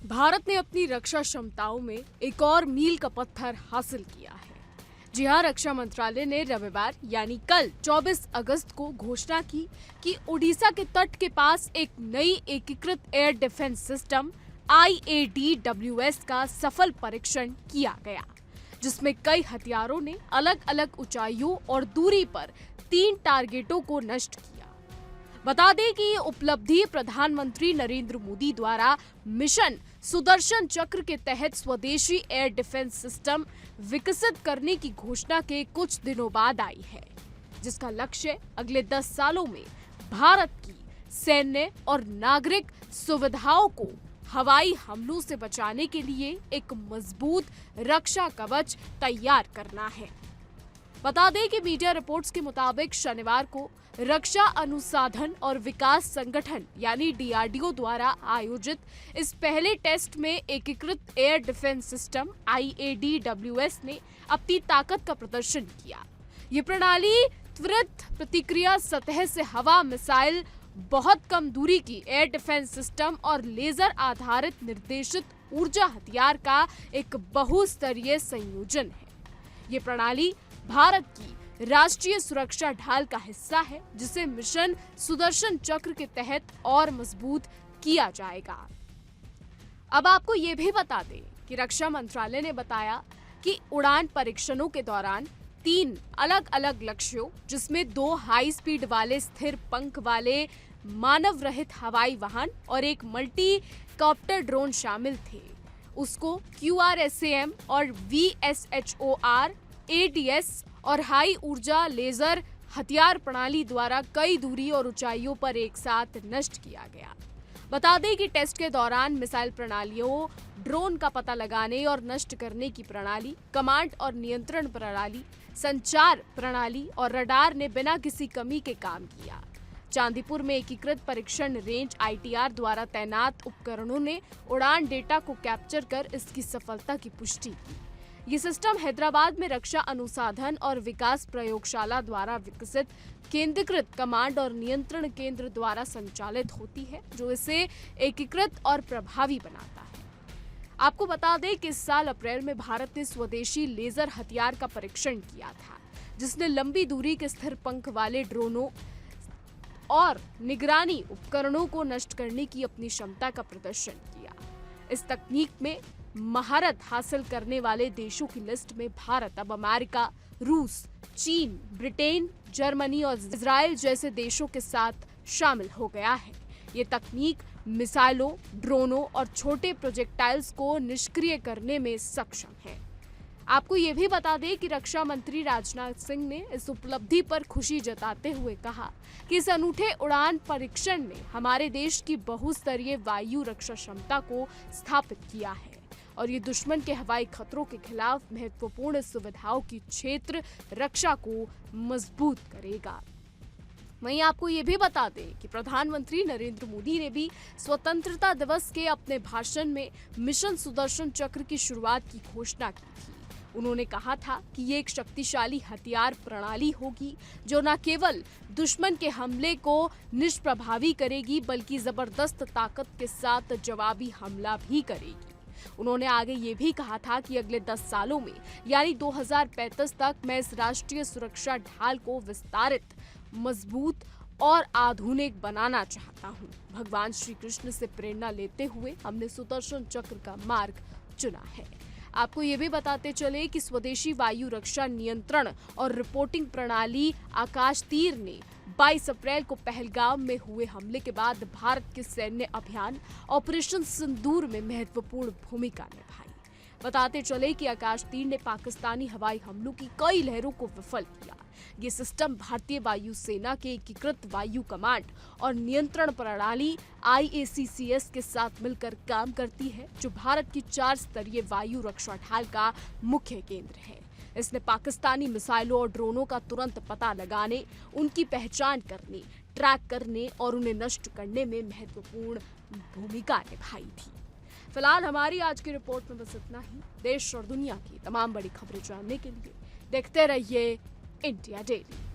भारत ने अपनी रक्षा क्षमताओं में एक और मील का पत्थर हासिल किया है। जी हां, रक्षा मंत्रालय ने रविवार यानी कल 24 अगस्त को घोषणा की कि ओडिशा के तट के पास एक नई एकीकृत एयर डिफेंस सिस्टम IADWS का सफल परीक्षण किया गया, जिसमें कई हथियारों ने अलग अलग ऊंचाइयों और दूरी पर 3 टारगेटों को नष्ट किया। बता दें कि ये उपलब्धि प्रधानमंत्री नरेंद्र मोदी द्वारा मिशन सुदर्शन चक्र के तहत स्वदेशी एयर डिफेंस सिस्टम विकसित करने की घोषणा के कुछ दिनों बाद आई है, जिसका लक्ष्य अगले 10 सालों में भारत की सैन्य और नागरिक सुविधाओं को हवाई हमलों से बचाने के लिए एक मजबूत रक्षा कवच तैयार करना है। बता दें कि मीडिया रिपोर्ट्स के मुताबिक शनिवार को रक्षा अनुसंधान और विकास संगठन यानी DRDO द्वारा आयोजित इस पहले टेस्ट में एकीकृत एयर डिफेंस सिस्टम IADWS ने अपनी ताकत का प्रदर्शन किया। ये प्रणाली त्वरित प्रतिक्रिया सतह से हवा मिसाइल, बहुत कम दूरी की एयर डिफेंस सिस्टम और लेजर आधारित निर्देशित ऊर्जा हथियार का एक बहुस्तरीय संयोजन है। ये प्रणाली भारत की राष्ट्रीय सुरक्षा ढाल का हिस्सा है, जिसे मिशन सुदर्शन चक्र के तहत और मजबूत किया जाएगा। अब आपको ये भी बता दें कि रक्षा मंत्रालय ने बताया कि उड़ान परीक्षणों के दौरान 3 अलग अलग लक्ष्यों, जिसमें 2 हाई स्पीड वाले स्थिर पंख वाले मानव रहित हवाई वाहन और एक मल्टी कॉप्टर ड्रोन शामिल थे, उसको QRSAM और VSHOR ADS और हाई ऊर्जा लेजर हथियार प्रणाली द्वारा कई दूरी और ऊंचाइयों पर एक साथ नष्ट किया गया। बता दें कि टेस्ट के दौरान मिसाइल प्रणालियों, ड्रोन का पता लगाने और नष्ट करने की प्रणाली, कमांड और नियंत्रण प्रणाली, संचार प्रणाली और रडार ने बिना किसी कमी के काम किया। चांदीपुर में एकीकृत परीक्षण रेंज ITR द्वारा तैनात उपकरणों ने उड़ान डेटा को कैप्चर कर इसकी सफलता की पुष्टि की। ये सिस्टम हैदराबाद में रक्षा अनुसंधान और विकास प्रयोगशाला द्वारा विकसित केंद्रीकृत कमांड और नियंत्रण केंद्र द्वारा संचालित होती है, जो इसे एकीकृत और प्रभावी बनाता है। आपको बता दें कि इस साल अप्रैल में भारत ने स्वदेशी लेजर हथियार का परीक्षण किया था, जिसने लंबी दूरी के स्थिर पंख वाले ड्रोनों और निगरानी उपकरणों को नष्ट करने की अपनी क्षमता का प्रदर्शन किया। इस तकनीक में महारत हासिल करने वाले देशों की लिस्ट में भारत अब अमेरिका, रूस, चीन, ब्रिटेन, जर्मनी और इजराइल जैसे देशों के साथ शामिल हो गया है। ये तकनीक मिसाइलों, ड्रोनों और छोटे प्रोजेक्टाइल्स को निष्क्रिय करने में सक्षम है। आपको ये भी बता दें कि रक्षा मंत्री राजनाथ सिंह ने इस उपलब्धि पर खुशी जताते हुए कहा कि इस अनूठे उड़ान परीक्षण ने हमारे देश की बहुस्तरीय वायु रक्षा क्षमता को स्थापित किया है और ये दुश्मन के हवाई खतरों के खिलाफ महत्वपूर्ण सुविधाओं की क्षेत्र रक्षा को मजबूत करेगा। वहीं आपको ये भी बता दें कि प्रधानमंत्री नरेंद्र मोदी ने भी स्वतंत्रता दिवस के अपने भाषण में मिशन सुदर्शन चक्र की शुरुआत की घोषणा की थी। उन्होंने कहा था कि ये एक शक्तिशाली हथियार प्रणाली होगी, जो न केवल दुश्मन के हमले को निष्प्रभावी करेगी, बल्कि जबरदस्त ताकत के साथ जवाबी हमला भी करेगी। उन्होंने आगे ये भी कहा था कि अगले 10 सालों में यानी 2035 तक मैं इस राष्ट्रीय सुरक्षा ढाल को विस्तारित, मजबूत और आधुनिक बनाना चाहता हूँ। भगवान श्री कृष्ण से प्रेरणा लेते हुए हमने सुदर्शन चक्र का मार्ग चुना है। आपको ये भी बताते चले कि स्वदेशी वायु रक्षा नियंत्रण और रिपोर्टिंग प्रणाली आकाश तीर ने 22 अप्रैल को पहलगाम में हुए हमले के बाद भारत के सैन्य अभियान ऑपरेशन सिंदूर में महत्वपूर्ण भूमिका निभाई। बताते चले कि आकाश तीर ने पाकिस्तानी हवाई हमलों की कई लहरों को विफल किया। ये सिस्टम भारतीय वायुसेना के एकीकृत वायु कमांड और नियंत्रण प्रणाली IACCS के साथ मिलकर काम करती है, जो भारत की 4 स्तरीय वायु रक्षा ढाल का मुख्य केंद्र है। इसने पाकिस्तानी मिसाइलों और ड्रोनों का तुरंत पता लगाने, उनकी पहचान करने, ट्रैक करने और उन्हें नष्ट करने में महत्वपूर्ण भूमिका निभाई थी। फिलहाल हमारी आज की रिपोर्ट में बस इतना ही। देश और दुनिया की तमाम बड़ी खबरें जानने के लिए देखते रहिए इंडिया डेली।